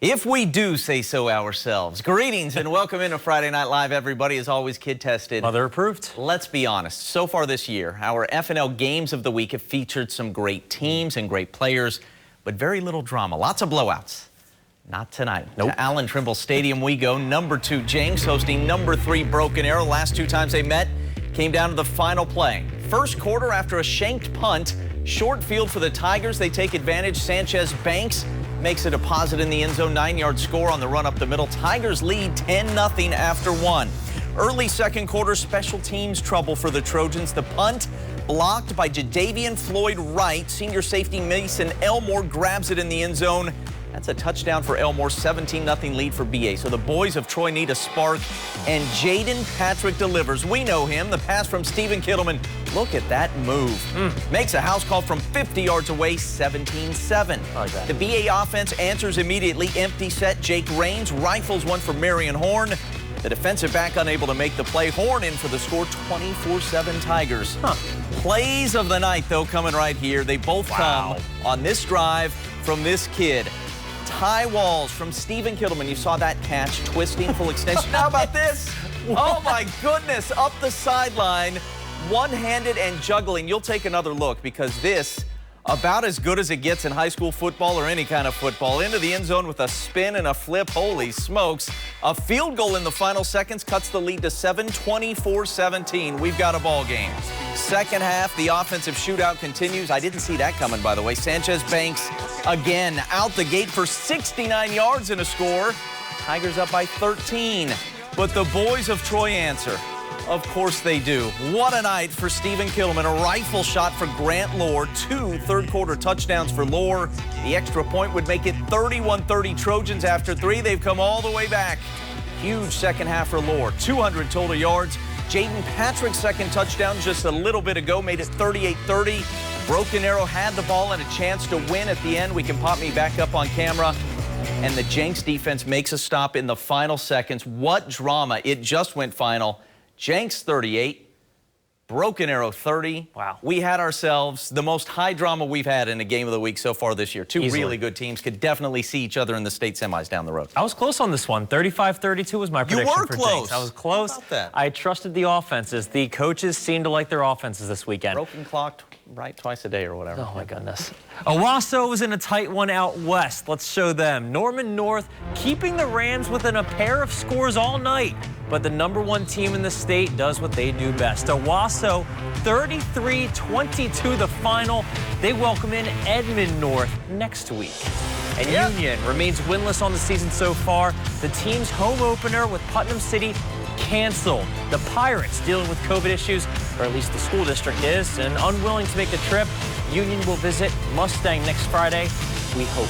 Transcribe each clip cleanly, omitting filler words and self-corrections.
If we do say so ourselves. Greetings and welcome into Friday Night Live, everybody. As always, kid tested. Mother approved. Let's be honest. So far this year, our FNL Games of the Week have featured some great teams and great players, but very little drama. Lots of blowouts. Not tonight. Nope. To Allen Trimble Stadium we go. Number 2 Jenks hosting number 3 Broken Arrow. Last 2 times they met came down to the final play. First quarter, after a shanked punt, short field for the Tigers. They take advantage. Sanchez Banks makes a deposit in the end zone, 9-yard score on the run up the middle. Tigers lead 10-0 after 1. Early second quarter, special teams trouble for the Trojans. The punt blocked by Jadavian Floyd Wright. Senior safety Mason Elmore grabs it in the end zone. That's a touchdown for Elmore, 17-0 lead for BA. So the boys of Troy need a spark, and Jaden Patrick delivers. We know him, the pass from Stephen Kittleman. Look at that move. Makes a house call from 50 yards away, 17-7. Like that. The BA offense answers immediately. Empty set, Jake Raines rifles one for Marion Horn. The defensive back unable to make the play. Horn in for the score, 24-7 Tigers. Plays of the night, though, coming right here. They both come on this drive from this kid. Tie walls from Stephen Kittleman. You saw that catch, twisting, full extension. How about this? Oh, my goodness. Up the sideline, one-handed and juggling. You'll take another look because this, about as good as it gets in high school football or any kind of football. Into the end zone with a spin and a flip. Holy smokes. A field goal in the final seconds cuts the lead to 7, 24-17. We've got a ball game. Second half, the offensive shootout continues. I didn't see that coming, by the way. Sanchez Banks again out the gate for 69 yards and a score. Tigers up by 13. But the boys of Troy answer. Of course they do. What a night for Stephen Kittleman. A rifle shot for Grant Lohr. 2 third-quarter touchdowns for Lohr. The extra point would make it 31-30 Trojans after 3. They've come all the way back. Huge second half for Lohr. 200 total yards. Jaden Patrick's second touchdown just a little bit ago made it 38-30. Broken Arrow had the ball and a chance to win at the end. We can pop me back up on camera. And the Jenks defense makes a stop in the final seconds. What drama. It just went final. Jenks 38, Broken Arrow 30. Wow. We had ourselves the most high drama we've had in a game of the week so far this year. Two Easily. really good teams could definitely see each other in the state semis down the road. I was close on this one. 35-32 was my prediction You were for close. Jenks. I was close. How about that? I trusted the offenses. The coaches seemed to like their offenses this weekend. Broken clock right twice a day or whatever. Oh, my goodness. Owasso was in a tight one out west. Let's show them. Norman North keeping the Rams within a pair of scores all night. But the number 1 team in the state does what they do best. Owasso 33-22 the final. They welcome in Edmond North next week. And Union remains winless on the season so far. The team's home opener with Putnam City canceled. The Pirates dealing with COVID issues, or at least the school district is, and unwilling to make the trip. Union will visit Mustang next Friday. We hope.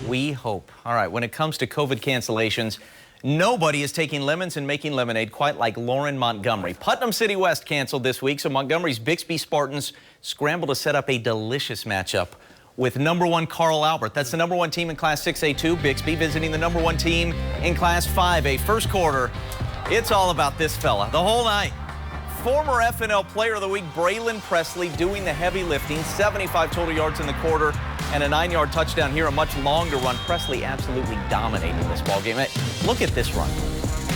We hope. All right, when it comes to COVID cancellations, nobody is taking lemons and making lemonade quite like Lauren Montgomery. Putnam City West canceled this week, so Montgomery's Bixby Spartans scrambled to set up a delicious matchup with number 1 Carl Albert. That's the number 1 team in Class 6A2. Bixby visiting the number 1 team in Class 5A. First quarter, it's all about this fella the whole night. Former FNL Player of the Week, Braylon Presley, doing the heavy lifting. 75 total yards in the quarter and a 9-yard touchdown here, a much longer run. Presley absolutely dominating this ball game. Look at this run.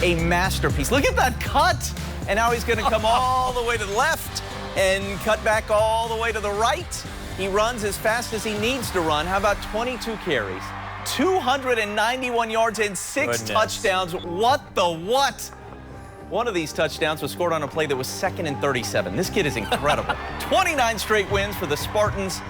A masterpiece. Look at that cut. And now he's going to come all the way to the left and cut back all the way to the right. He runs as fast as he needs to run. How about 22 carries, 291 yards, and 6 touchdowns? What the what? One of these touchdowns was scored on a play that was 2nd and 37. This kid is incredible. 29 straight wins for the Spartans.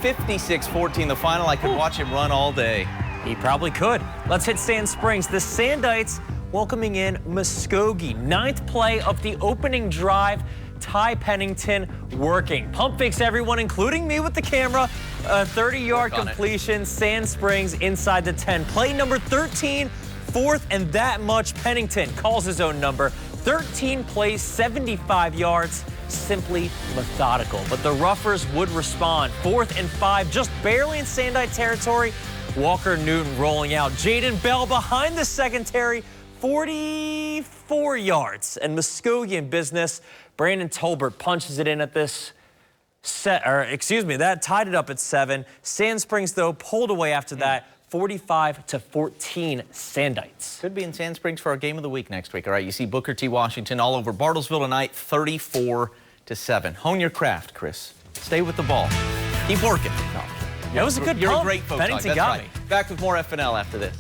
56-14 the final. I could watch him run all day. He probably could. Let's hit Sand Springs. The Sandites welcoming in Muskogee. 9th play of the opening drive. Ty Pennington working. Pump fakes everyone, including me with the camera. A 30-yard completion. Sand Springs inside the 10. Play number 13. 4th and that much. Pennington calls his own number. 13 plays, 75 yards. Simply methodical. But the Ruffers would respond. 4th and 5, just barely in Sandite territory. Walker Newton rolling out. Jaden Bell behind the secondary. 44 yards. And Muskogee in business. Brandon Tolbert punches it in at this that tied it up at 7. Sand Springs, though, pulled away after that. 45-14 Sandites. Could be in Sand Springs for our game of the week next week. All right, you see Booker T. Washington all over Bartlesville tonight, 34-7. Hone your craft, Chris. Stay with the ball. Keep working. That was a good You're pump. a great photog. Bennington That's got right. me. Back with more FNL after this.